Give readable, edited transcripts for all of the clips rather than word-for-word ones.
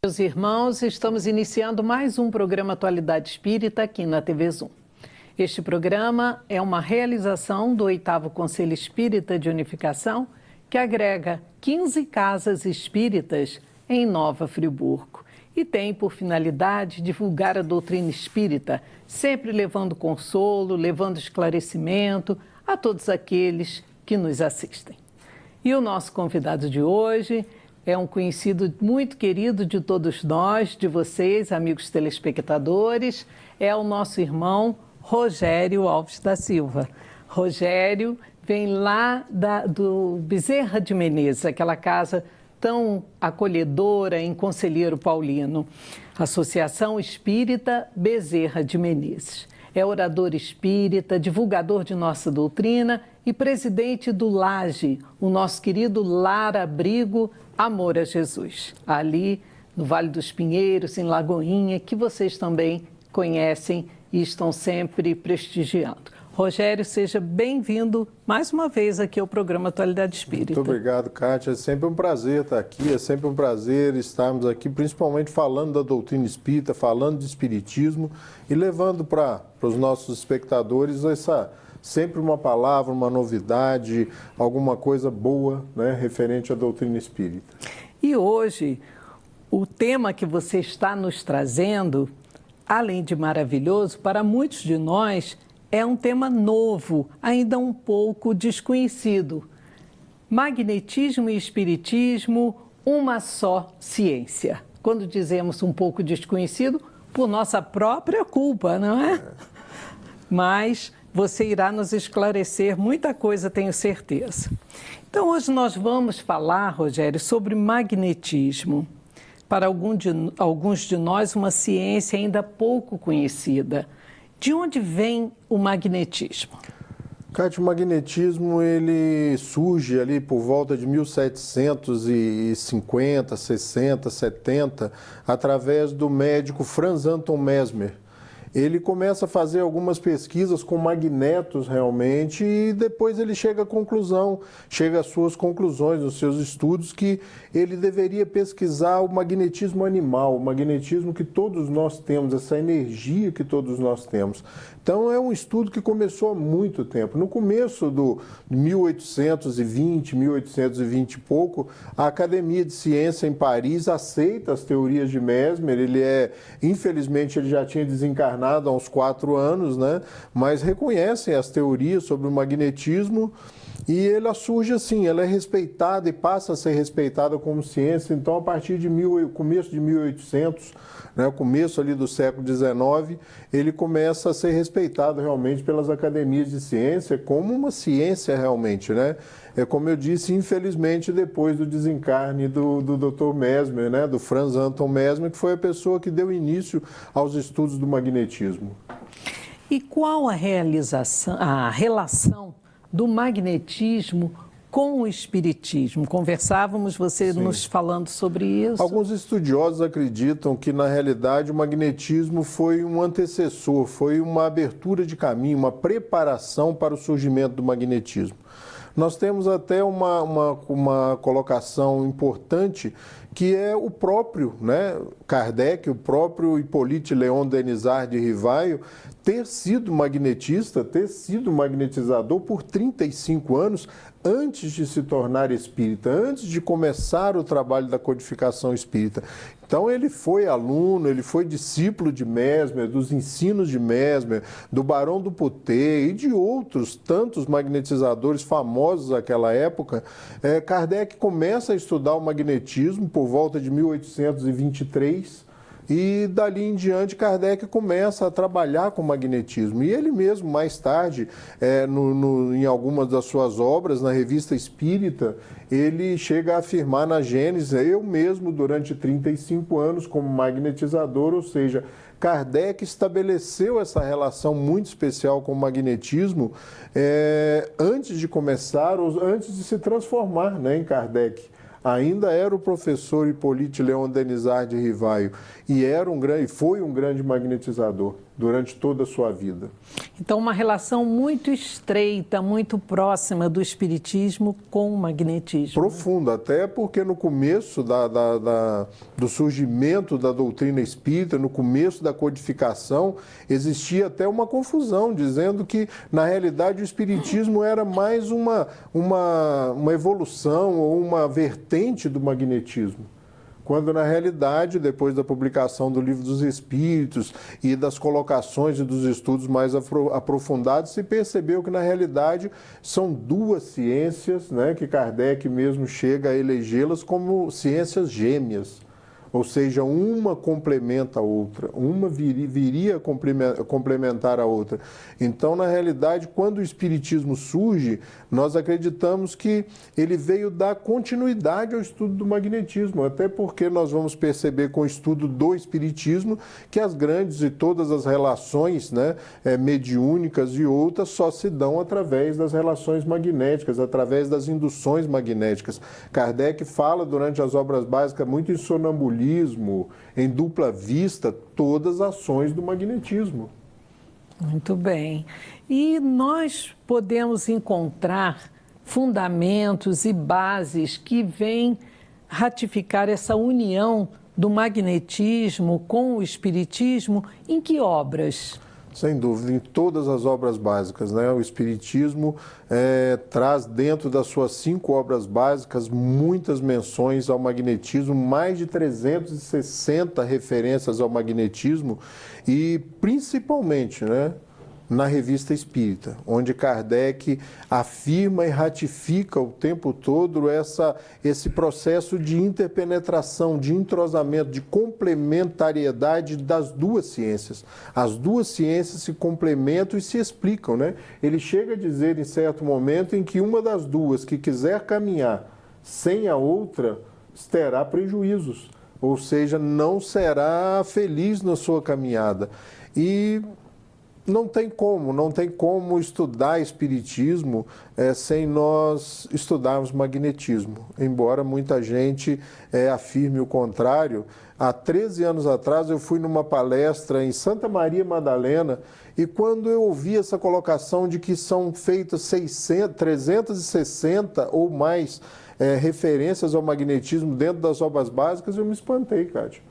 Meus irmãos, estamos iniciando mais um programa Atualidade Espírita aqui na TV Zoom. Este programa é uma realização do 8º Conselho Espírita de Unificação, que agrega 15 casas espíritas em Nova Friburgo e tem por finalidade divulgar a doutrina espírita, sempre levando consolo, levando esclarecimento a todos aqueles que nos assistem. E o nosso convidado de hoje é um conhecido muito querido de todos nós, de vocês, amigos telespectadores, é o nosso irmão Rogério Alves da Silva. Rogério vem lá do Bezerra de Menezes, aquela casa tão acolhedora em Conselheiro Paulino. Associação Espírita Bezerra de Menezes. É orador espírita, divulgador de nossa doutrina e presidente do LAGE, o nosso querido Lar Abrigo Amor a Jesus, ali no Vale dos Pinheiros, em Lagoinha, que vocês também conhecem e estão sempre prestigiando. Rogério, seja bem-vindo mais uma vez aqui ao programa Atualidade Espírita. Muito obrigado, Kátia. É sempre um prazer estar aqui, é sempre um prazer estarmos aqui, principalmente falando da doutrina espírita, falando de espiritismo e levando para os nossos espectadores sempre uma palavra, uma novidade, alguma coisa boa, né, referente à doutrina espírita. E hoje, o tema que você está nos trazendo, além de maravilhoso, para muitos de nós, é um tema novo, ainda um pouco desconhecido. Magnetismo e espiritismo, uma só ciência. Quando dizemos um pouco desconhecido, por nossa própria culpa, não é? Mas você irá nos esclarecer muita coisa, tenho certeza. Então, hoje nós vamos falar, Rogério, sobre magnetismo. Para alguns de nós, uma ciência ainda pouco conhecida. De onde vem o magnetismo? Cátia, o magnetismo ele surge ali por volta de 1750, 60, 70, através do médico Franz Anton Mesmer. Ele começa a fazer algumas pesquisas com magnetos realmente e depois ele chega às suas conclusões nos seus estudos que ele deveria pesquisar o magnetismo animal, o magnetismo que todos nós temos, essa energia que todos nós temos. Então é um estudo que começou há muito tempo. No começo do 1820 e pouco, a Academia de Ciência em Paris aceita as teorias de Mesmer. Infelizmente ele já tinha desencarnado há uns 4 anos, né? Mas reconhecem as teorias sobre o magnetismo e ela surge assim, ela é respeitada e passa a ser respeitada como ciência. Então, a partir de começo de 1800, né, começo ali do século XIX, ele começa a ser respeitado realmente pelas academias de ciência como uma ciência realmente, né? É como eu disse, infelizmente, depois do desencarne do Dr. Mesmer, né, do Franz Anton Mesmer, que foi a pessoa que deu início aos estudos do magnetismo. E qual a relação do magnetismo com o espiritismo? Conversávamos, você Sim. nos falando sobre isso. Alguns estudiosos acreditam que, na realidade, o magnetismo foi um antecessor, foi uma abertura de caminho, uma preparação para o surgimento do magnetismo. Nós temos até uma colocação importante, que é o próprio, né, Kardec, o próprio Hippolyte Léon Denisard de Rivaio, ter sido magnetista, ter sido magnetizador por 35 anos antes de se tornar espírita, antes de começar o trabalho da codificação espírita. Então ele foi aluno, ele foi discípulo de Mesmer, dos ensinos de Mesmer, do Barão do Putet e de outros tantos magnetizadores famosos daquela época. Kardec começa a estudar o magnetismo por volta de 1823 e dali em diante Kardec começa a trabalhar com magnetismo. E ele mesmo, mais tarde, em algumas das suas obras, na Revista Espírita, ele chega a afirmar na Gênese, eu mesmo durante 35 anos como magnetizador, ou seja, Kardec estabeleceu essa relação muito especial com o magnetismo antes de começar, ou antes de se transformar, né, em Kardec. Ainda era o professor Hippolyte Léon Denisard de Rivaio e foi um grande magnetizador. durante toda a sua vida. Então, uma relação muito estreita, muito próxima do espiritismo com o magnetismo. Profunda, até porque no começo do surgimento da doutrina espírita, no começo da codificação, existia até uma confusão, dizendo que, na realidade, o espiritismo era mais uma evolução ou uma vertente do magnetismo. Quando, na realidade, depois da publicação do Livro dos Espíritos e das colocações e dos estudos mais aprofundados, se percebeu que, na realidade, são duas ciências, né, que Kardec mesmo chega a elegê-las como ciências gêmeas. Ou seja, uma complementa a outra, uma viria a complementar a outra. Então, na realidade, quando o Espiritismo surge, nós acreditamos que ele veio dar continuidade ao estudo do magnetismo, até porque nós vamos perceber com o estudo do Espiritismo que as grandes e todas as relações, né, mediúnicas e outras só se dão através das relações magnéticas, através das induções magnéticas. Kardec fala durante as obras básicas muito em sonambulismo, em dupla vista, todas as ações do magnetismo. Muito bem. E nós podemos encontrar fundamentos e bases que vêm ratificar essa união do magnetismo com o espiritismo em que obras? Sem dúvida, em todas as obras básicas, né? O Espiritismo traz dentro das suas 5 obras básicas muitas menções ao magnetismo, mais de 360 referências ao magnetismo e principalmente, né, na Revista Espírita, onde Kardec afirma e ratifica o tempo todo esse processo de interpenetração, de entrosamento, de complementariedade das duas ciências. As duas ciências se complementam e se explicam, né? Ele chega a dizer em certo momento em que uma das duas que quiser caminhar sem a outra terá prejuízos, ou seja, não será feliz na sua caminhada. E não tem como estudar espiritismo sem nós estudarmos magnetismo. Embora muita gente afirme o contrário, há 13 anos atrás eu fui numa palestra em Santa Maria Madalena e quando eu ouvi essa colocação de que são feitas 360 ou mais referências ao magnetismo dentro das obras básicas, eu me espantei, Kátia.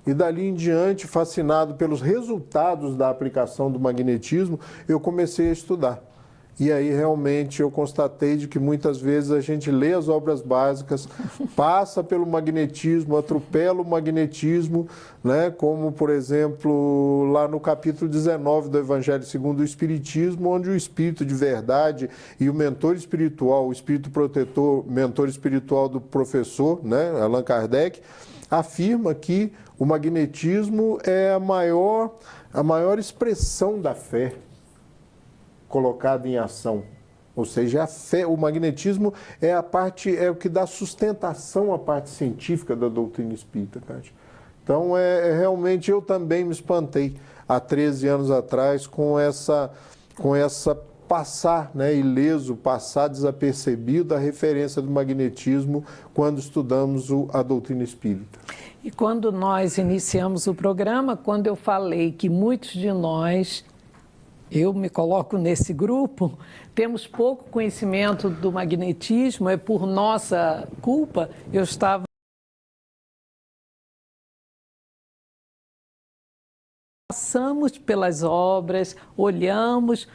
E dali em diante, fascinado pelos resultados da aplicação do magnetismo, eu comecei a estudar. E aí realmente eu constatei de que muitas vezes a gente lê as obras básicas, passa pelo magnetismo, atropela o magnetismo, né? Como, por exemplo, lá no capítulo 19 do Evangelho segundo o Espiritismo, onde o Espírito de verdade e o mentor espiritual, o Espírito protetor, mentor espiritual do professor, né? Allan Kardec, afirma que o magnetismo é a maior expressão da fé colocada em ação. Ou seja, a fé, o magnetismo é o que dá sustentação à parte científica da doutrina espírita, Kátia. Então, realmente eu também me espantei há 13 anos atrás com essa passar, né, ileso, passar desapercebido da referência do magnetismo quando estudamos a doutrina espírita. E quando nós iniciamos o programa, quando eu falei que muitos de nós, eu me coloco nesse grupo, temos pouco conhecimento do magnetismo, é por nossa culpa, eu estava passamos pelas obras, olhamos,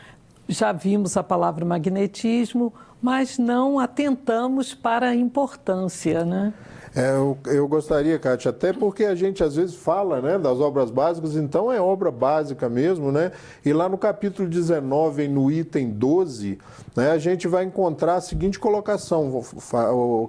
já vimos a palavra magnetismo, mas não atentamos para a importância, né? Eu gostaria, Kátia, até porque a gente às vezes fala, né, das obras básicas, então é obra básica mesmo, né? E lá no capítulo 19, no item 12, né, a gente vai encontrar a seguinte colocação,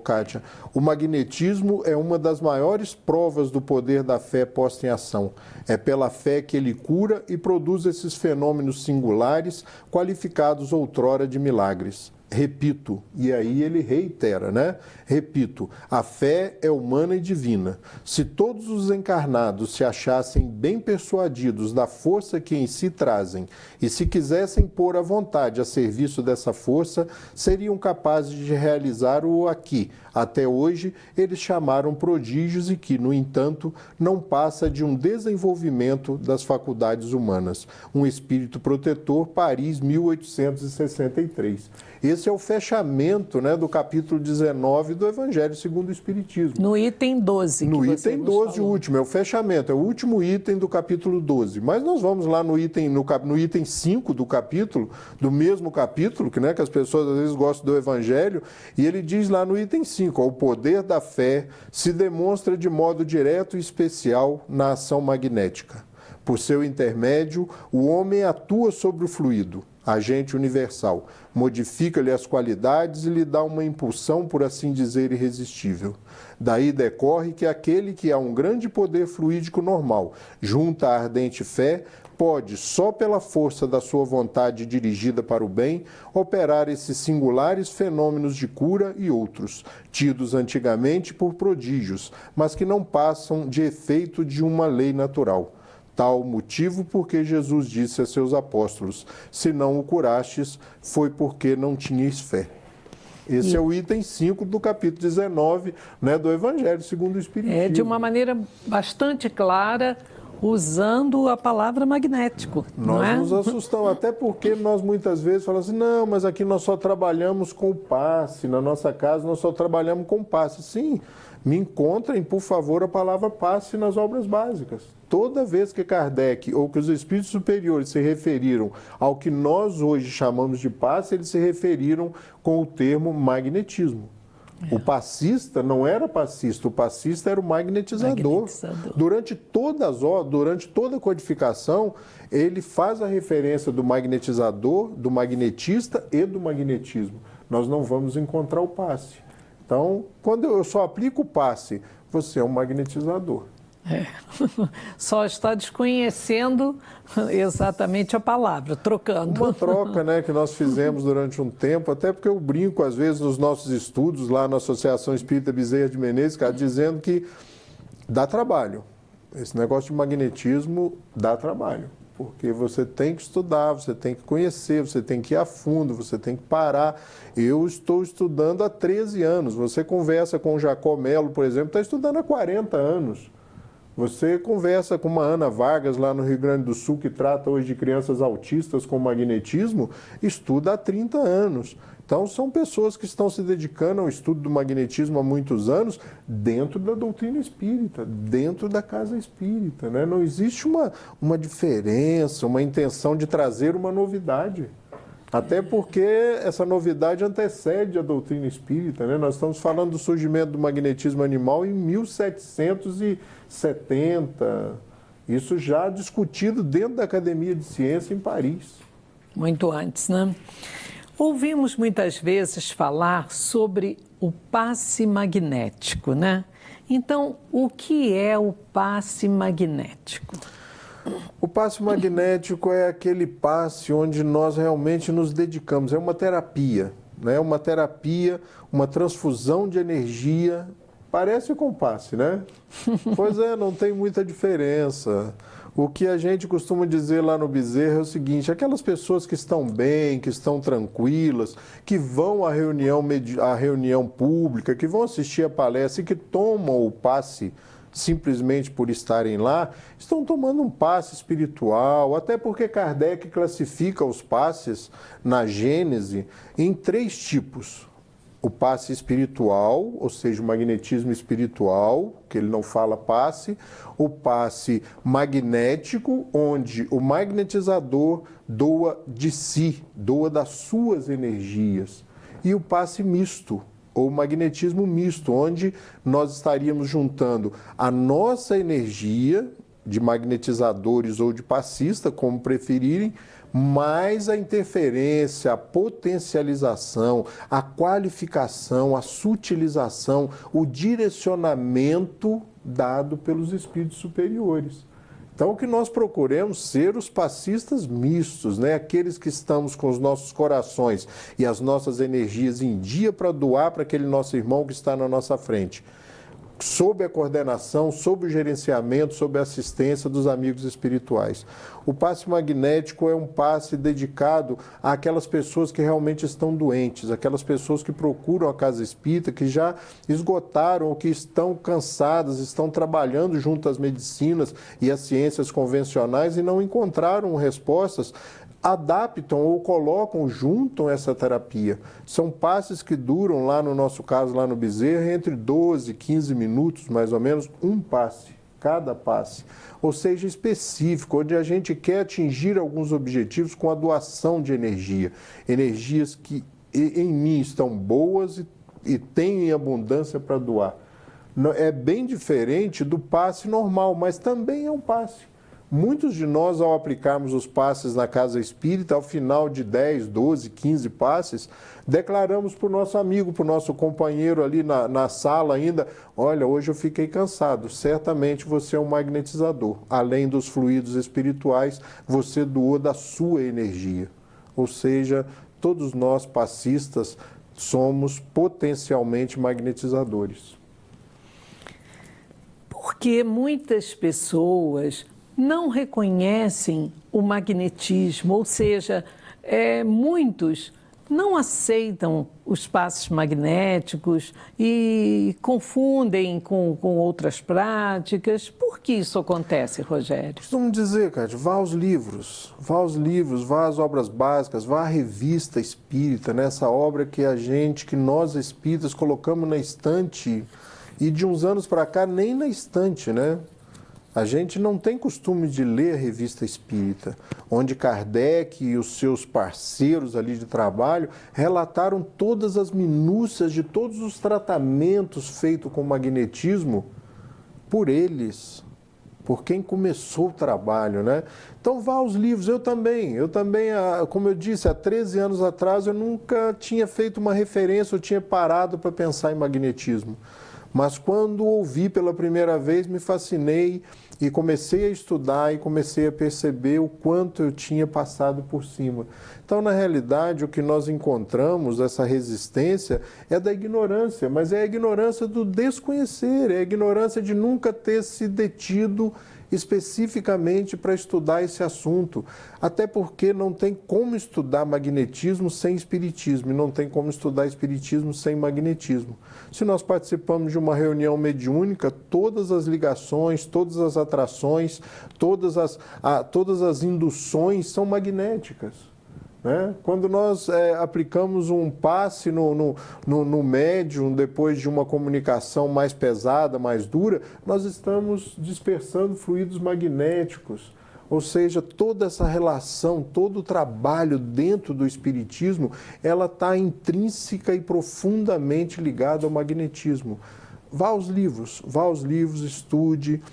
Kátia: o magnetismo é uma das maiores provas do poder da fé posta em ação. É pela fé que ele cura e produz esses fenômenos singulares, qualificados outrora de milagres. repito, e aí ele reitera, né? Repito, a fé é humana e divina. Se todos os encarnados se achassem bem persuadidos da força que em si trazem e se quisessem pôr a vontade a serviço dessa força, seriam capazes de realizar o aqui. Até hoje, eles chamaram prodígios e que, no entanto, não passa de um desenvolvimento das faculdades humanas. Um espírito protetor, Paris, 1863. Esse é o fechamento, né, do capítulo 19 do Evangelho segundo o Espiritismo. No item 12. No item 12, o último, é o fechamento, é o último item do capítulo 12. Mas nós vamos lá no item 5 do capítulo, do mesmo capítulo, que as pessoas às vezes gostam do Evangelho, e ele diz lá no item 5, o poder da fé se demonstra de modo direto e especial na ação magnética. Por seu intermédio, o homem atua sobre o fluido, agente universal, modifica-lhe as qualidades e lhe dá uma impulsão, por assim dizer, irresistível. Daí decorre que aquele que há um grande poder fluídico normal, junta à ardente fé, pode, só pela força da sua vontade dirigida para o bem, operar esses singulares fenômenos de cura e outros, tidos antigamente por prodígios, mas que não passam de efeito de uma lei natural. Tal motivo porque Jesus disse a seus apóstolos, se não o curastes, foi porque não tinhais fé. Esse é o item 5 do capítulo 19, do Evangelho segundo o Espiritismo. De uma maneira bastante clara, usando a palavra magnético. Nós nos assustamos, até porque nós muitas vezes falamos assim, não, mas aqui nós só trabalhamos com o passe, na nossa casa nós só trabalhamos com passe. Sim, me encontrem, por favor, a palavra passe nas obras básicas. Toda vez que Kardec ou que os espíritos superiores se referiram ao que nós hoje chamamos de passe, eles se referiram com o termo magnetismo. O passista não era passista, o passista era o magnetizador. Durante toda a codificação, ele faz a referência do magnetizador, do magnetista e do magnetismo. Nós não vamos encontrar o passe. Então, quando eu só aplico o passe, você é um magnetizador. Só está desconhecendo exatamente a palavra, trocando. Uma troca, que nós fizemos durante um tempo, até porque eu brinco às vezes nos nossos estudos lá na Associação Espírita Bezerra de Menezes, dizendo que dá trabalho. Esse negócio de magnetismo dá trabalho, porque você tem que estudar, você tem que conhecer, você tem que ir a fundo, você tem que parar. Eu estou estudando há 13 anos. Você conversa com o Jacó Melo, por exemplo, está estudando há 40 anos. Você conversa com uma Ana Vargas lá no Rio Grande do Sul, que trata hoje de crianças autistas com magnetismo, estuda há 30 anos. Então, são pessoas que estão se dedicando ao estudo do magnetismo há muitos anos dentro da doutrina espírita, dentro da casa espírita. Não existe uma diferença, uma intenção de trazer uma novidade. Até porque essa novidade antecede a doutrina espírita. Nós estamos falando do surgimento do magnetismo animal em 1770. Isso já discutido dentro da Academia de Ciência em Paris. Muito antes, Ouvimos muitas vezes falar sobre o passe magnético, Então, o que é o passe magnético? O passe magnético é aquele passe onde nós realmente nos dedicamos. É uma terapia, Uma terapia, uma transfusão de energia. Parece com passe, Pois é, não tem muita diferença. O que a gente costuma dizer lá no Bezerra é o seguinte, aquelas pessoas que estão bem, que estão tranquilas, que vão à reunião pública, que vão assistir a palestra e que tomam o passe simplesmente por estarem lá, estão tomando um passe espiritual, até porque Kardec classifica os passes na Gênese em 3 tipos. O passe espiritual, ou seja, o magnetismo espiritual, que ele não fala passe, o passe magnético, onde o magnetizador doa de si, doa das suas energias, e o passe misto, ou magnetismo misto, onde nós estaríamos juntando a nossa energia de magnetizadores ou de passista, como preferirem, mais a interferência, a potencialização, a qualificação, a sutilização, o direcionamento dado pelos espíritos superiores. Então, que nós procuremos ser os passistas mistos, né? Aqueles que estamos com os nossos corações e as nossas energias em dia para doar para aquele nosso irmão que está na nossa frente, sob a coordenação, sob o gerenciamento, sob a assistência dos amigos espirituais. O passe magnético é um passe dedicado àquelas pessoas que realmente estão doentes, aquelas pessoas que procuram a casa espírita, que já esgotaram ou que estão cansadas, estão trabalhando junto às medicinas e às ciências convencionais e não encontraram respostas, adaptam ou colocam junto essa terapia. São passes que duram, lá no nosso caso, lá no Bezerra, entre 12 e 15 minutos, mais ou menos, um passe, cada passe. Ou seja, específico, onde a gente quer atingir alguns objetivos com a doação de energia. Energias que em mim estão boas e têm em abundância para doar. É bem diferente do passe normal, mas também é um passe. Muitos de nós, ao aplicarmos os passes na casa espírita, ao final de 10, 12, 15 passes, declaramos para o nosso amigo, para o nosso companheiro ali na sala ainda, olha, hoje eu fiquei cansado, certamente você é um magnetizador. Além dos fluidos espirituais, você doou da sua energia. Ou seja, todos nós passistas somos potencialmente magnetizadores. Porque muitas pessoas não reconhecem o magnetismo, ou seja, muitos não aceitam os passes magnéticos e confundem com outras práticas. Por que isso acontece, Rogério? Costumo dizer, Cátia, vá aos livros, vá às obras básicas, vá à revista espírita, nessa obra que nós espíritas colocamos na estante, e de uns anos para cá nem na estante, né? A gente não tem costume de ler a revista espírita, onde Kardec e os seus parceiros ali de trabalho relataram todas as minúcias de todos os tratamentos feitos com magnetismo por eles, por quem começou o trabalho, né? Então vá aos livros, eu também, como eu disse, há 13 anos atrás eu nunca tinha feito uma referência, eu tinha parado para pensar em magnetismo. Mas quando ouvi pela primeira vez, me fascinei e comecei a estudar e comecei a perceber o quanto eu tinha passado por cima. Então, na realidade, o que nós encontramos, essa resistência, é da ignorância, mas é a ignorância do desconhecer, é a ignorância de nunca ter se detido especificamente para estudar esse assunto, até porque não tem como estudar magnetismo sem espiritismo e não tem como estudar espiritismo sem magnetismo. Se nós participamos de uma reunião mediúnica, todas as ligações, todas as atrações, todas as induções são magnéticas. Né? Quando nós aplicamos um passe no médium, depois de uma comunicação mais pesada, mais dura, nós estamos dispersando fluidos magnéticos. Ou seja, toda essa relação, todo o trabalho dentro do espiritismo, ela está intrínseca e profundamente ligada ao magnetismo. Vá aos livros, estude,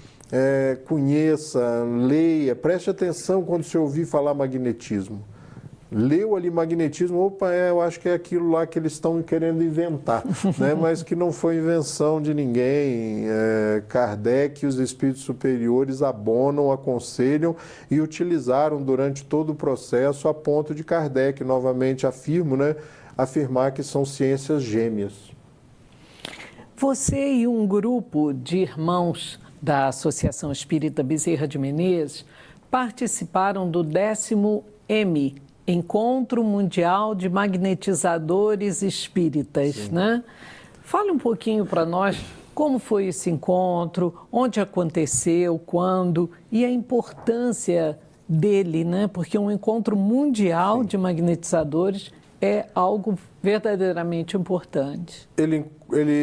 conheça, leia, preste atenção quando você ouvir falar magnetismo. Leu ali magnetismo, opa, eu acho que é aquilo lá que eles estão querendo inventar, né? Mas que não foi invenção de ninguém. Kardec e os espíritos superiores abonam, aconselham e utilizaram durante todo o processo, a ponto de Kardec, novamente afirmo, né? Afirmar que são ciências gêmeas. Você e um grupo de irmãos da Associação Espírita Bezerra de Menezes participaram do 10º Encontro Mundial de Magnetizadores Espíritas, né? Fale um pouquinho para nós como foi esse encontro, onde aconteceu, quando e a importância dele, né? Porque um encontro mundial de magnetizadores é algo verdadeiramente importante.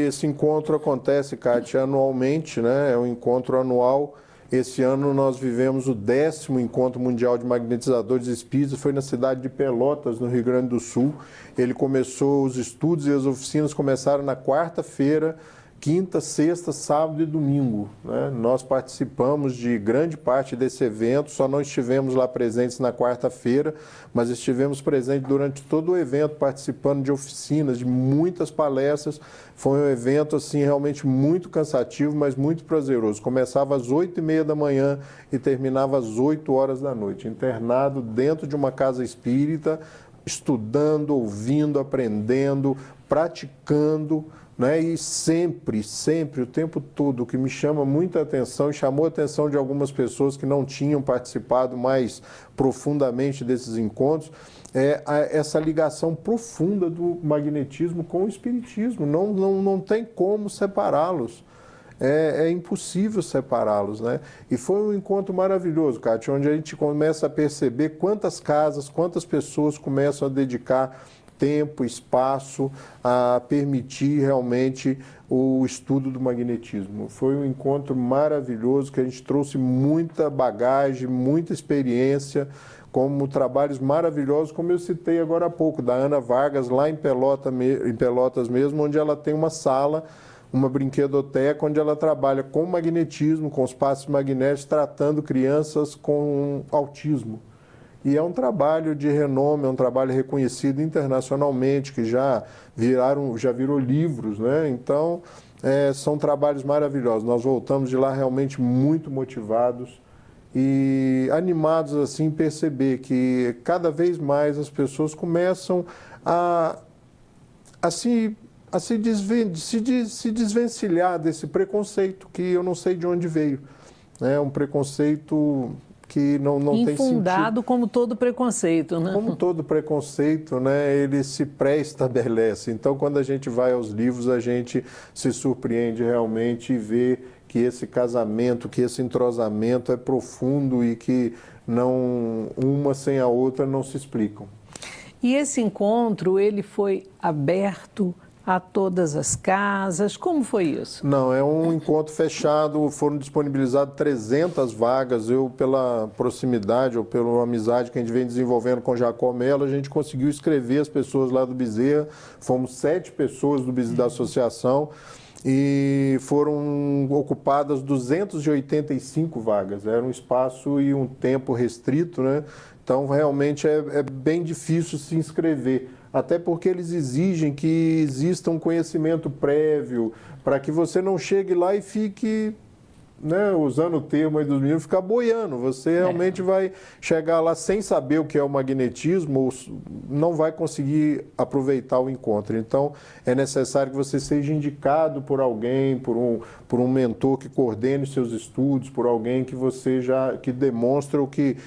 Esse encontro acontece, Cátia, anualmente, né? É um encontro anual. Esse ano nós vivemos o 10º Encontro Mundial de Magnetizadores Espíritas, foi na cidade de Pelotas, no Rio Grande do Sul. Ele começou, os estudos e as oficinas começaram na quarta-feira, quinta, sexta, sábado e domingo, né? Nós participamos de grande parte desse evento, só não estivemos lá presentes na quarta-feira, mas estivemos presentes durante todo o evento, participando de oficinas, de muitas palestras. Foi um evento assim realmente muito cansativo, mas muito prazeroso. Começava às 8h30 da manhã e terminava às 8 horas da noite, internado dentro de uma casa espírita, estudando, ouvindo, aprendendo, praticando, né? E sempre, o tempo todo, o que me chama muita atenção e chamou a atenção de algumas pessoas que não tinham participado mais profundamente desses encontros, é essa ligação profunda do magnetismo com o espiritismo. Não tem como separá-los. É impossível separá-los, né? E foi um encontro maravilhoso, Kátia, onde a gente começa a perceber quantas casas, quantas pessoas começam a dedicar tempo, espaço a permitir realmente o estudo do magnetismo. Foi um encontro maravilhoso que a gente trouxe muita bagagem, muita experiência, como trabalhos maravilhosos, como eu citei agora há pouco, da Ana Vargas, lá em Pelotas mesmo, onde ela tem uma sala, uma brinquedoteca, onde ela trabalha com magnetismo, com os passes magnéticos, tratando crianças com autismo. E é um trabalho de renome, é um trabalho reconhecido internacionalmente, que já virou livros, né? Então, são trabalhos maravilhosos. Nós voltamos de lá realmente muito motivados e animados assim, perceber que cada vez mais as pessoas começam a se desvencilhar desse preconceito que eu não sei de onde veio. É um preconceito que não tem sentido. Infundado como todo preconceito, né? Como todo preconceito, né, ele se pré-estabelece. Então, quando a gente vai aos livros, a gente se surpreende realmente e vê que esse casamento, que esse entrosamento é profundo e que não, uma sem a outra não se explicam. E esse encontro, ele foi aberto a todas as casas? Como foi isso? Não, é um encontro fechado, foram disponibilizadas 300 vagas. Eu, pela proximidade ou pela amizade que a gente vem desenvolvendo com Jacó Mello, a gente conseguiu inscrever as pessoas lá do Bezerra. Fomos 7 pessoas da associação e foram ocupadas 285 vagas. Era um espaço e um tempo restrito, né? Então, realmente é bem difícil se inscrever. Até porque eles exigem que exista um conhecimento prévio, para que você não chegue lá e fique, né, usando o termo aí dos meninos, ficar boiando. Você realmente vai chegar lá sem saber o que é o magnetismo, ou não vai conseguir aproveitar o encontro. Então, é necessário que você seja indicado por alguém, por um mentor que coordene seus estudos, por alguém que você que demonstre ou que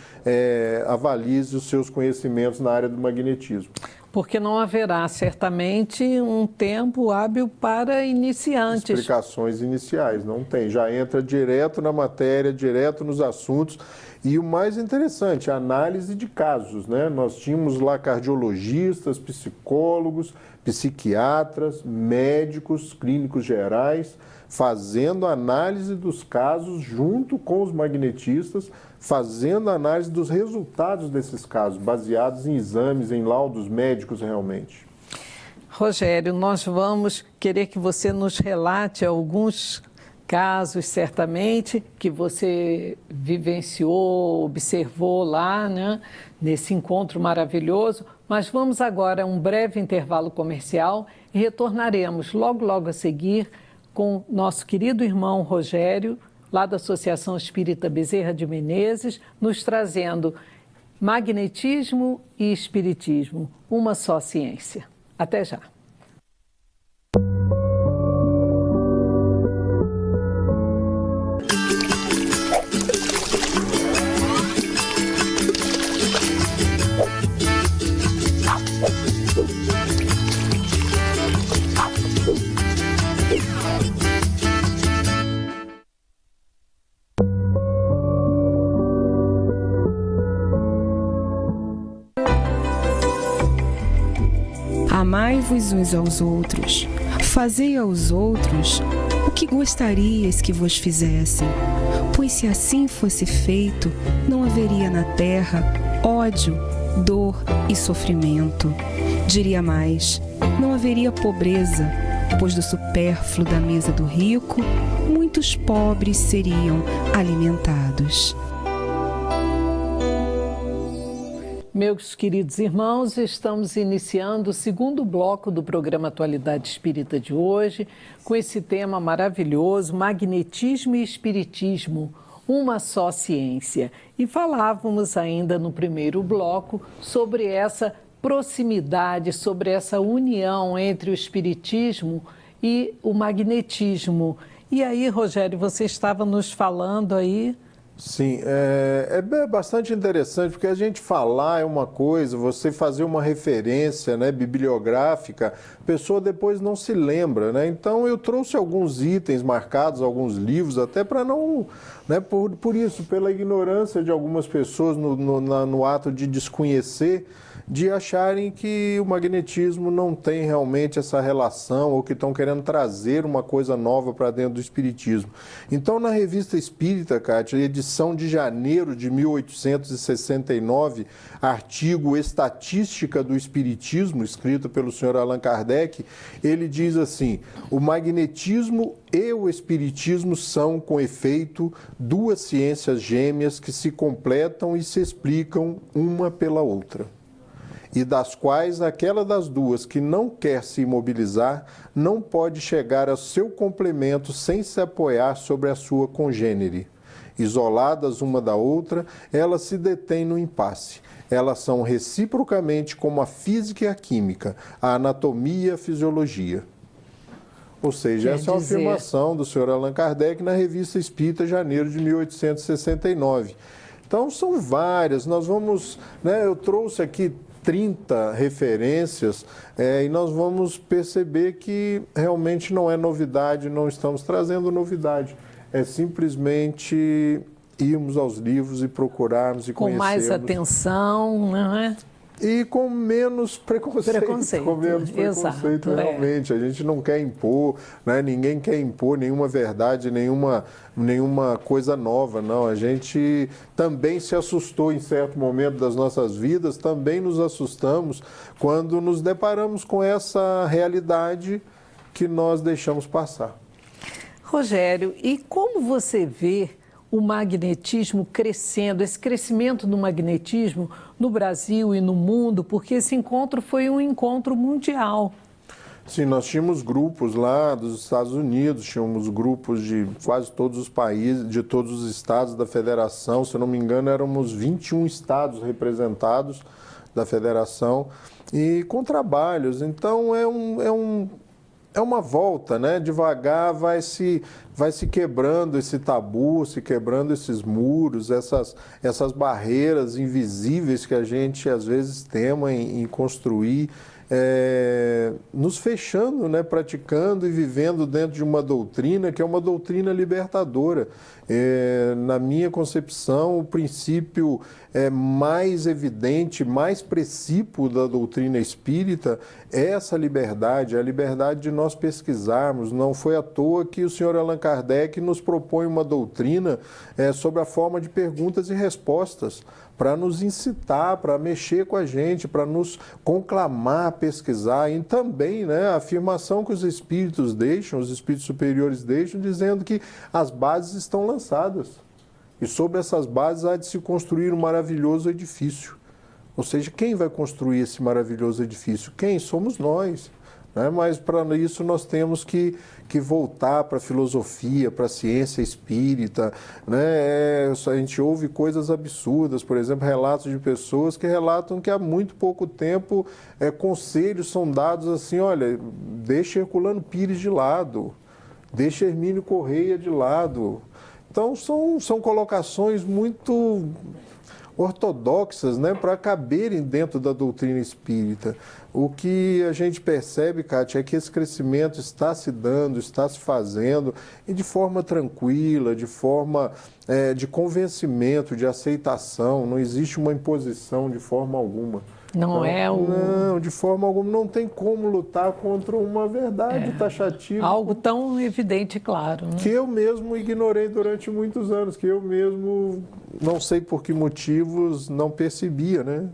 avalize os seus conhecimentos na área do magnetismo. Porque não haverá, certamente, um tempo hábil para iniciantes. Explicações iniciais, não tem. Já entra direto na matéria, direto nos assuntos. E o mais interessante, a análise de casos, né? Nós tínhamos lá cardiologistas, psicólogos, psiquiatras, médicos, clínicos gerais, fazendo análise dos casos junto com os magnetistas, fazendo análise dos resultados desses casos, baseados em exames, em laudos médicos realmente. Rogério, nós vamos querer que você nos relate alguns casos, certamente, que você vivenciou, observou lá, né, nesse encontro maravilhoso. Mas vamos agora a um breve intervalo comercial e retornaremos logo a seguir com nosso querido irmão Rogério, lá da Associação Espírita Bezerra de Menezes, nos trazendo magnetismo e espiritismo, uma só ciência. Até já. Amai-vos uns aos outros, fazei aos outros o que gostarias que vos fizessem, pois se assim fosse feito, não haveria na terra ódio, dor e sofrimento. Diria mais, não haveria pobreza, pois do supérfluo da mesa do rico, muitos pobres seriam alimentados. Meus queridos irmãos, estamos iniciando o segundo bloco do programa Atualidade Espírita de hoje, com esse tema maravilhoso, magnetismo e espiritismo, uma só ciência. E falávamos ainda no primeiro bloco sobre essa proximidade, sobre essa união entre o espiritismo e o magnetismo. E aí, Rogério, você estava nos falando aí... Sim, é bastante interessante, porque a gente falar é uma coisa, você fazer uma referência, né, bibliográfica, a pessoa depois não se lembra, né? Então eu trouxe alguns itens marcados, alguns livros, até para não... Né, por isso, pela ignorância de algumas pessoas no ato de desconhecer, de acharem que o magnetismo não tem realmente essa relação ou que estão querendo trazer uma coisa nova para dentro do espiritismo. Então, na Revista Espírita, Kátia, edição de janeiro de 1869, artigo Estatística do Espiritismo, escrito pelo senhor Allan Kardec, ele diz assim: o magnetismo e o espiritismo são, com efeito, duas ciências gêmeas que se completam e se explicam uma pela outra, e das quais aquela das duas que não quer se imobilizar não pode chegar ao seu complemento sem se apoiar sobre a sua congênere. Isoladas uma da outra, elas se detêm no impasse. Elas são reciprocamente como a física e a química, a anatomia e a fisiologia. Ou seja, essa é uma afirmação do senhor Allan Kardec na Revista Espírita, janeiro de 1869. Então, são várias. Nós vamos... né, eu trouxe aqui 30 referências e nós vamos perceber que realmente não é novidade, não estamos trazendo novidade. É simplesmente irmos aos livros e procurarmos e conhecermos. Com mais atenção, não é? E com menos preconceito. Com menos preconceito, realmente. A gente não quer impor, né? Ninguém quer impor nenhuma verdade, nenhuma coisa nova, não. A gente também se assustou em certo momento das nossas vidas, também nos assustamos quando nos deparamos com essa realidade que nós deixamos passar. Rogério, e como você vê o magnetismo crescendo, esse crescimento do magnetismo no Brasil e no mundo, porque esse encontro foi um encontro mundial? Sim, nós tínhamos grupos lá dos Estados Unidos, tínhamos grupos de quase todos os países, de todos os estados da federação, se eu não me engano, éramos 21 estados representados da federação, e com trabalhos. Então, é uma volta, né? Devagar vai se quebrando esse tabu, se quebrando esses muros, essas barreiras invisíveis que a gente às vezes tema em construir, nos fechando, né? Praticando e vivendo dentro de uma doutrina que é uma doutrina libertadora. Na minha concepção, o princípio mais evidente, mais precípuo da doutrina espírita é essa liberdade, a liberdade de nós pesquisarmos. Não foi à toa que o senhor Allan Kardec nos propõe uma doutrina sobre a forma de perguntas e respostas, para nos incitar, para mexer com a gente, para nos conclamar a pesquisar. E também, né, a afirmação que os espíritos deixam, os espíritos superiores deixam, dizendo que as bases estão lançadas. E sobre essas bases há de se construir um maravilhoso edifício. Ou seja, quem vai construir esse maravilhoso edifício? Quem? Somos nós. Né? Mas para isso nós temos que voltar para a filosofia, para a ciência espírita. Né? A gente ouve coisas absurdas, por exemplo, relatos de pessoas que relatam que há muito pouco tempo conselhos são dados assim: olha, deixa Herculano Pires de lado, deixa Hermínio Correia de lado. Então, são colocações muito ortodoxas, né, para caberem dentro da doutrina espírita. O que a gente percebe, Kátia, é que esse crescimento está se dando, está se fazendo, e de forma tranquila, de forma de convencimento, de aceitação. Não existe uma imposição de forma alguma. Não, de forma alguma. Não tem como lutar contra uma verdade taxativa. Algo tão evidente e claro. Né? Que eu mesmo ignorei durante muitos anos, que eu mesmo, não sei por que motivos, não percebia, né?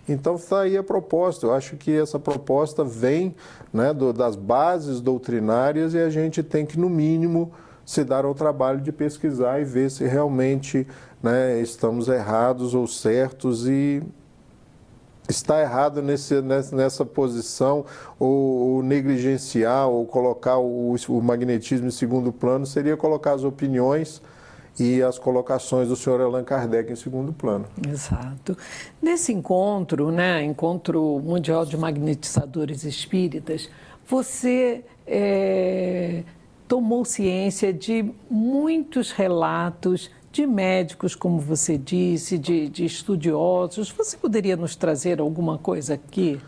Então está aí a proposta. Eu acho que essa proposta vem, né, das bases doutrinárias, e a gente tem que, no mínimo, se dar ao trabalho de pesquisar e ver se realmente, né, estamos errados ou certos, e está errado nessa posição, ou negligenciar, ou colocar o magnetismo em segundo plano, seria colocar as opiniões e as colocações do senhor Allan Kardec em segundo plano. Exato. Nesse encontro, né, Encontro Mundial de Magnetizadores Espíritas, você tomou ciência de muitos relatos de médicos, como você disse, de estudiosos. Você poderia nos trazer alguma coisa aqui?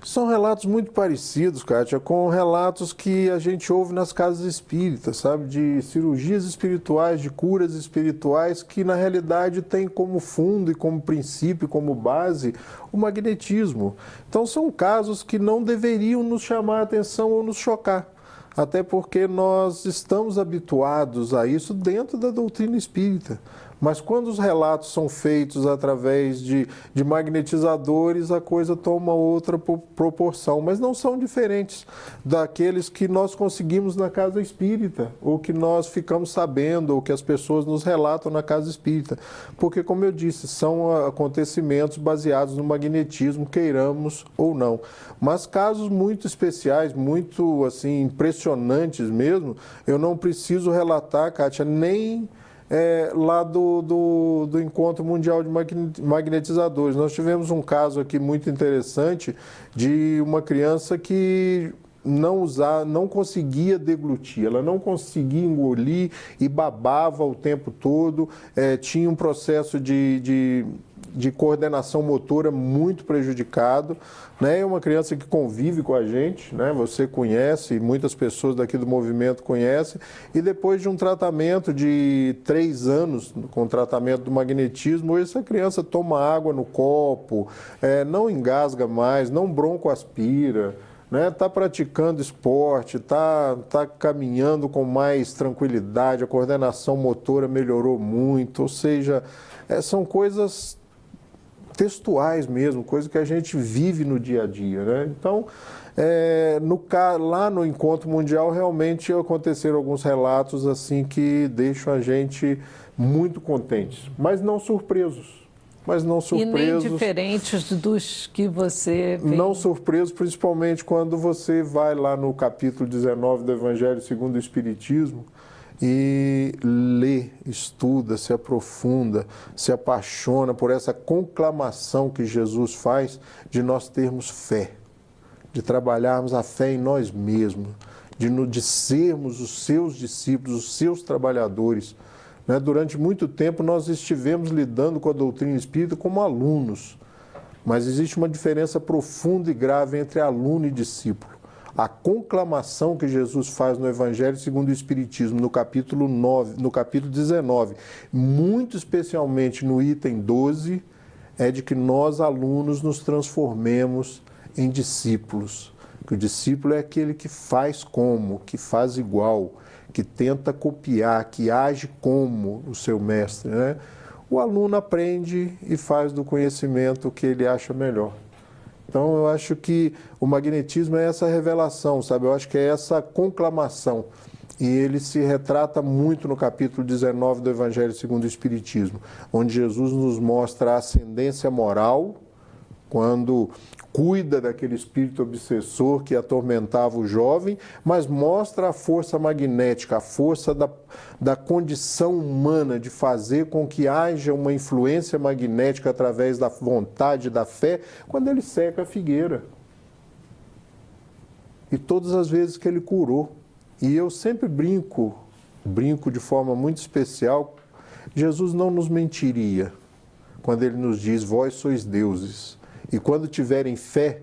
São relatos muito parecidos, Kátia, com relatos que a gente ouve nas casas espíritas, sabe? De cirurgias espirituais, de curas espirituais, que na realidade tem como fundo e como princípio, como base, o magnetismo. Então são casos que não deveriam nos chamar a atenção ou nos chocar. Até porque nós estamos habituados a isso dentro da doutrina espírita. Mas quando os relatos são feitos através de magnetizadores, a coisa toma outra proporção. Mas não são diferentes daqueles que nós conseguimos na casa espírita, ou que nós ficamos sabendo, ou que as pessoas nos relatam na casa espírita. Porque, como eu disse, são acontecimentos baseados no magnetismo, queiramos ou não. Mas casos muito especiais, muito assim, impressionantes mesmo, eu não preciso relatar, Kátia, nem lá do Encontro Mundial de Magnetizadores. Nós tivemos um caso aqui muito interessante de uma criança que não conseguia deglutir, ela não conseguia engolir e babava o tempo todo, tinha um processo de coordenação motora muito prejudicado, né? É uma criança que convive com a gente, né? Você conhece, muitas pessoas daqui do movimento conhecem, e depois de um tratamento de 3 anos, com tratamento do magnetismo, essa criança toma água no copo, não engasga mais, não broncoaspira, né? Está praticando esporte, está caminhando com mais tranquilidade, a coordenação motora melhorou muito, ou seja, são coisas textuais mesmo, coisa que a gente vive no dia a dia, né? Então, lá no Encontro Mundial, realmente aconteceram alguns relatos assim que deixam a gente muito contentes, mas não surpresos. E nem diferentes dos que você vê. Não surpresos, principalmente quando você vai lá no capítulo 19 do Evangelho segundo o Espiritismo, e lê, estuda, se aprofunda, se apaixona por essa conclamação que Jesus faz de nós termos fé, de trabalharmos a fé em nós mesmos, de sermos os seus discípulos, os seus trabalhadores. Né? Durante muito tempo nós estivemos lidando com a doutrina espírita como alunos, mas existe uma diferença profunda e grave entre aluno e discípulo. A conclamação que Jesus faz no Evangelho segundo o Espiritismo, no capítulo 19, muito especialmente no item 12, é de que nós, alunos, nos transformemos em discípulos. Que o discípulo é aquele que faz como, que faz igual, que tenta copiar, que age como o seu mestre, né? O aluno aprende e faz do conhecimento o que ele acha melhor. Então, eu acho que o magnetismo é essa revelação, sabe? Eu acho que é essa conclamação. E ele se retrata muito no capítulo 19 do Evangelho segundo o Espiritismo, onde Jesus nos mostra a ascendência moral, quando cuida daquele espírito obsessor que atormentava o jovem, mas mostra a força magnética, a força da condição humana de fazer com que haja uma influência magnética através da vontade, da fé, quando ele seca a figueira. E todas as vezes que ele curou. E eu sempre brinco de forma muito especial, Jesus não nos mentiria quando ele nos diz, vós sois deuses. E quando tiverem fé,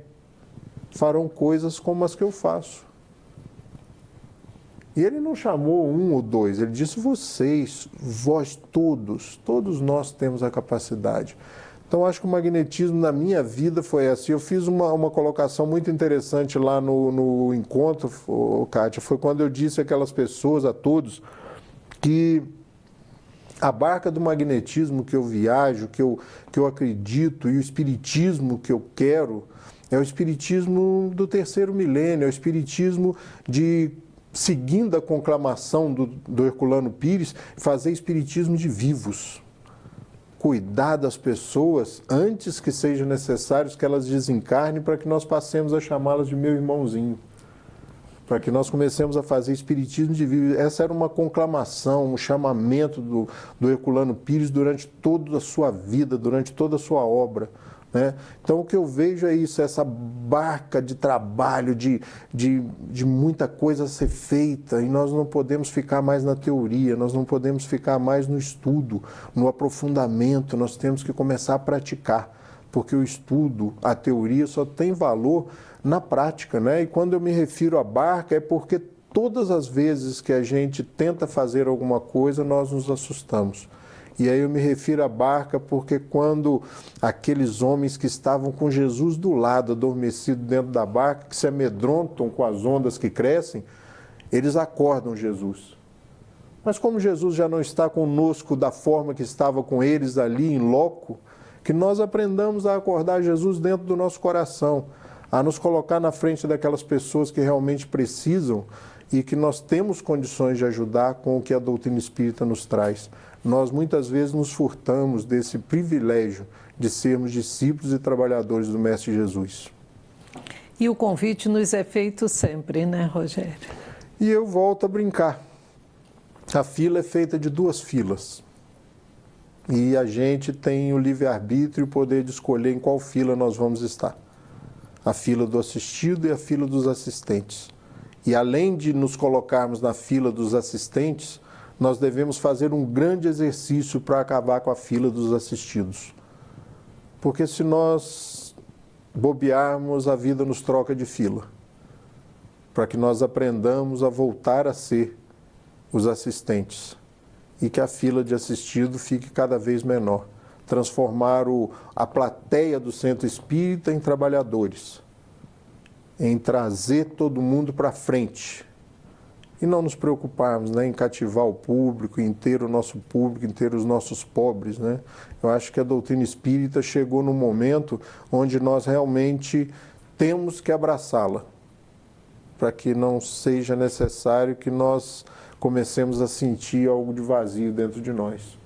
farão coisas como as que eu faço. E ele não chamou um ou dois, ele disse vocês, vós todos nós temos a capacidade. Então, acho que o magnetismo na minha vida foi assim. Eu fiz uma colocação muito interessante lá no encontro, Kátia, foi quando eu disse àquelas pessoas, a todos, que A barca do magnetismo que eu viajo, que eu acredito, e o espiritismo que eu quero, é o espiritismo do terceiro milênio, é o espiritismo de, seguindo a conclamação do Herculano Pires, fazer espiritismo de vivos. Cuidar das pessoas antes que seja necessário que elas desencarnem, para que nós passemos a chamá-las de meu irmãozinho. Para que nós comecemos a fazer espiritismo de vivos. Essa era uma conclamação, um chamamento do Herculano Pires durante toda a sua vida, durante toda a sua obra. Né? Então, o que eu vejo é isso, essa barca de trabalho, de muita coisa a ser feita, e nós não podemos ficar mais na teoria, nós não podemos ficar mais no estudo, no aprofundamento, nós temos que começar a praticar, porque o estudo, a teoria só tem valor na prática, né? E quando eu me refiro à barca, é porque todas as vezes que a gente tenta fazer alguma coisa, nós nos assustamos. E aí eu me refiro à barca porque quando aqueles homens que estavam com Jesus do lado, adormecido dentro da barca, que se amedrontam com as ondas que crescem, eles acordam Jesus. Mas como Jesus já não está conosco da forma que estava com eles ali em loco, que nós aprendamos a acordar Jesus dentro do nosso coração, a nos colocar na frente daquelas pessoas que realmente precisam e que nós temos condições de ajudar com o que a doutrina espírita nos traz. Nós muitas vezes nos furtamos desse privilégio de sermos discípulos e trabalhadores do Mestre Jesus. E o convite nos é feito sempre, né, Rogério? E eu volto a brincar. A fila é feita de 2 filas. E a gente tem o livre-arbítrio e o poder de escolher em qual fila nós vamos estar. A fila do assistido e a fila dos assistentes. E além de nos colocarmos na fila dos assistentes, nós devemos fazer um grande exercício para acabar com a fila dos assistidos. Porque se nós bobearmos, a vida nos troca de fila. Para que nós aprendamos a voltar a ser os assistentes. E que a fila de assistido fique cada vez menor. Transformar a plateia do centro espírita em trabalhadores. Em trazer todo mundo para frente. E não nos preocuparmos, né, em cativar o público, em ter o nosso público, em ter os nossos pobres. Né? Eu acho que a doutrina espírita chegou no momento onde nós realmente temos que abraçá-la, para que não seja necessário que nós comecemos a sentir algo de vazio dentro de nós.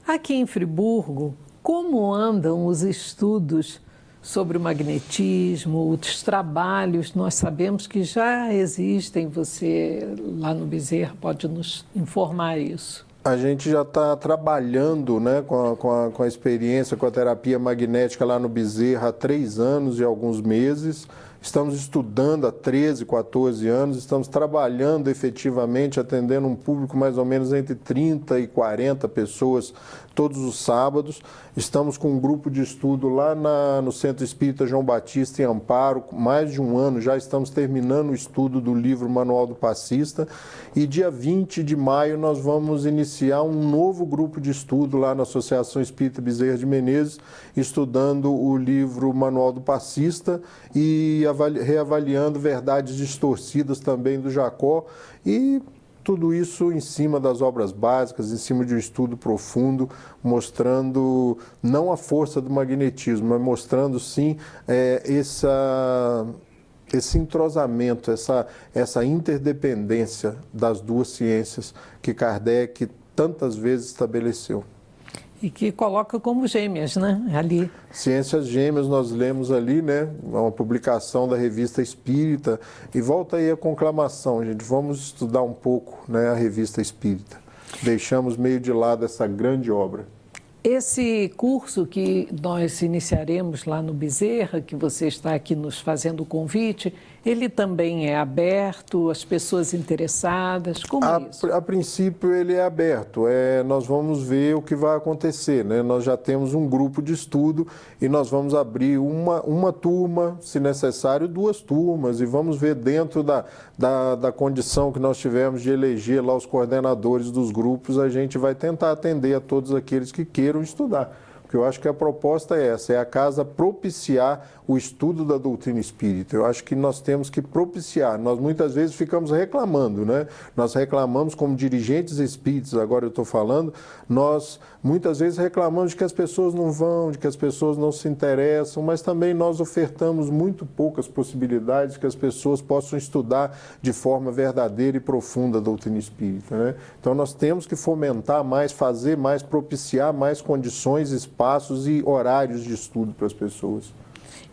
Aqui em Friburgo, como andam os estudos sobre o magnetismo, os trabalhos? Nós sabemos que já existem, você lá no Bezerra pode nos informar isso. A gente já está trabalhando, né, com a experiência, com a terapia magnética lá no Bezerra há 3 anos e alguns meses. Estamos estudando há 13, 14 anos, estamos trabalhando efetivamente, atendendo um público mais ou menos entre 30 e 40 pessoas todos os sábados. Estamos com um grupo de estudo lá no Centro Espírita João Batista, em Amparo, mais de 1 ano, já estamos terminando o estudo do livro Manual do Passista. E dia 20 de maio nós vamos iniciar um novo grupo de estudo lá na Associação Espírita Bezerra de Menezes, estudando o livro Manual do Passista e reavaliando verdades distorcidas também do Jacó, e tudo isso em cima das obras básicas, em cima de um estudo profundo, mostrando não a força do magnetismo, mas mostrando sim esse entrosamento, essa interdependência das duas ciências que Kardec tantas vezes estabeleceu. E que coloca como gêmeas, né? Ali. Ciências Gêmeas, nós lemos ali, né? Uma publicação da Revista Espírita. E volta aí a conclamação, gente. Vamos estudar um pouco, né, a Revista Espírita. Deixamos meio de lado essa grande obra. Esse curso que nós iniciaremos lá no Bezerra, que você está aqui nos fazendo o convite, ele também é aberto às pessoas interessadas? Como é isso? A princípio ele é aberto, nós vamos ver o que vai acontecer, né? Nós já temos um grupo de estudo e nós vamos abrir uma turma, se necessário 2 turmas, e vamos ver dentro da condição que nós tivemos de eleger lá os coordenadores dos grupos, a gente vai tentar atender a todos aqueles que queiram estudar. Porque eu acho que a proposta é essa, é a casa propiciar o estudo da doutrina espírita. Eu acho que nós temos que propiciar. Nós muitas vezes ficamos reclamando, né? Nós reclamamos como dirigentes espíritas, agora eu estou falando, nós muitas vezes reclamamos de que as pessoas não vão, de que as pessoas não se interessam, mas também nós ofertamos muito poucas possibilidades que as pessoas possam estudar de forma verdadeira e profunda a doutrina espírita, né? Então nós temos que fomentar mais, fazer mais, propiciar mais condições, espaços e horários de estudo para as pessoas.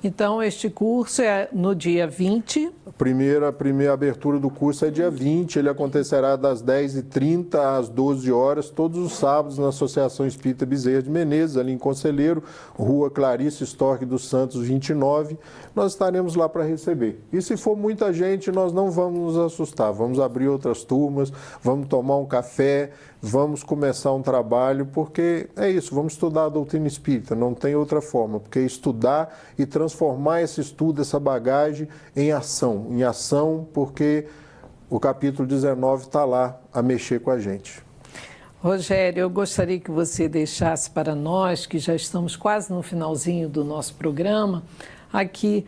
Então, este curso é no dia 20. A primeira abertura do curso é dia 20, ele acontecerá das 10h30 às 12 horas, todos os sábados, na Associação Espírita Bezerra de Menezes, ali em Conselheiro, Rua Clarice Storck dos Santos, 29. Nós estaremos lá para receber. E se for muita gente, nós não vamos nos assustar, vamos abrir outras turmas, vamos tomar um café, vamos começar um trabalho, porque é isso, vamos estudar a doutrina espírita, não tem outra forma, porque estudar e transformar esse estudo, essa bagagem em ação, porque o capítulo 19 está lá a mexer com a gente. Rogério, eu gostaria que você deixasse para nós, que já estamos quase no finalzinho do nosso programa, aqui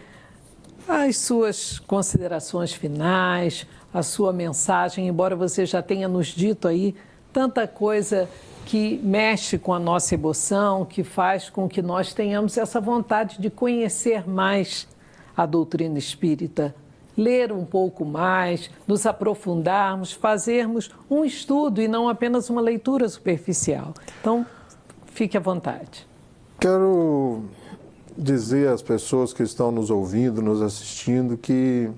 as suas considerações finais, a sua mensagem, embora você já tenha nos dito aí tanta coisa que mexe com a nossa emoção, que faz com que nós tenhamos essa vontade de conhecer mais a doutrina espírita, ler um pouco mais, nos aprofundarmos, fazermos um estudo e não apenas uma leitura superficial. Então, fique à vontade. Quero dizer às pessoas que estão nos ouvindo, nos assistindo, que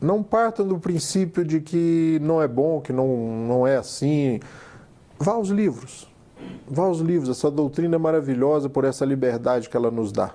não partam do princípio de que não é bom, que não é assim. Vá aos livros, essa doutrina é maravilhosa por essa liberdade que ela nos dá.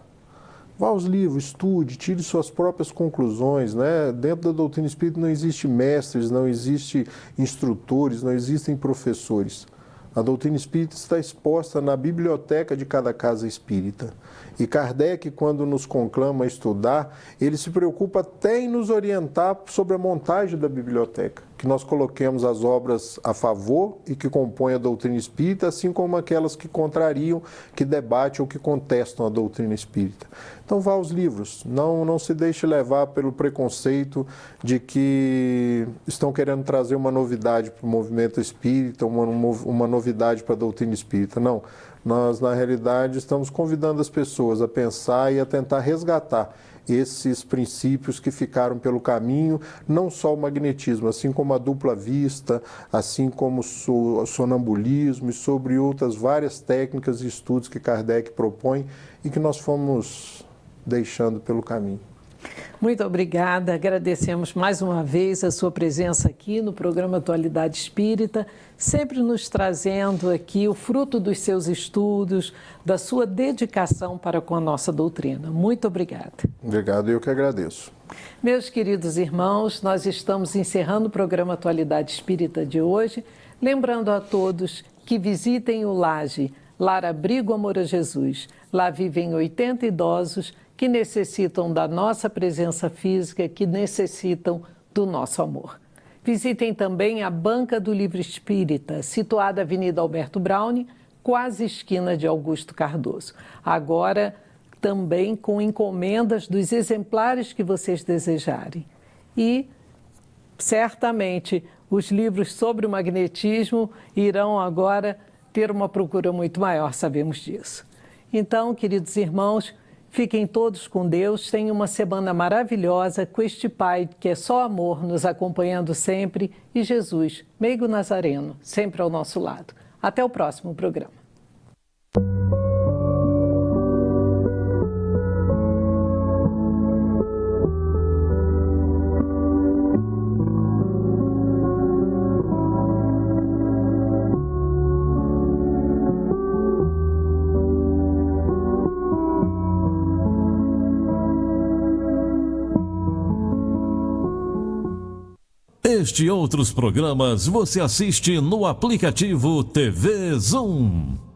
Vá aos livros, estude, tire suas próprias conclusões, né? Dentro da doutrina espírita não existe mestres, não existe instrutores, não existem professores. A doutrina espírita está exposta na biblioteca de cada casa espírita. E Kardec, quando nos conclama a estudar, ele se preocupa até em nos orientar sobre a montagem da biblioteca, que nós coloquemos as obras a favor e que compõem a doutrina espírita, assim como aquelas que contrariam, que debatem ou que contestam a doutrina espírita. Então vá aos livros, não se deixe levar pelo preconceito de que estão querendo trazer uma novidade para o movimento espírita, uma novidade para a doutrina espírita. Não, nós na realidade estamos convidando as pessoas a pensar e a tentar resgatar esses princípios que ficaram pelo caminho, não só o magnetismo, assim como a dupla vista, assim como o sonambulismo e sobre outras várias técnicas e estudos que Kardec propõe e que nós fomos deixando pelo caminho. Muito obrigada, agradecemos mais uma vez a sua presença aqui no programa Atualidade Espírita, sempre nos trazendo aqui o fruto dos seus estudos, da sua dedicação para com a nossa doutrina. Muito obrigada. Obrigado, eu que agradeço. Meus queridos irmãos, nós estamos encerrando o programa Atualidade Espírita de hoje, lembrando a todos que visitem o Laje, Lar Abrigo Amor a Jesus. Lá vivem 80 idosos que necessitam da nossa presença física, que necessitam do nosso amor. Visitem também a Banca do Livro Espírita, situada na Avenida Alberto Browne, quase esquina de Augusto Cardoso. Agora, também com encomendas dos exemplares que vocês desejarem. E, certamente, os livros sobre o magnetismo irão agora ter uma procura muito maior, sabemos disso. Então, queridos irmãos, fiquem todos com Deus, tenham uma semana maravilhosa com este Pai que é só amor, nos acompanhando sempre, e Jesus, meigo nazareno, sempre ao nosso lado. Até o próximo programa. Este e outros programas você assiste no aplicativo TV Zoom.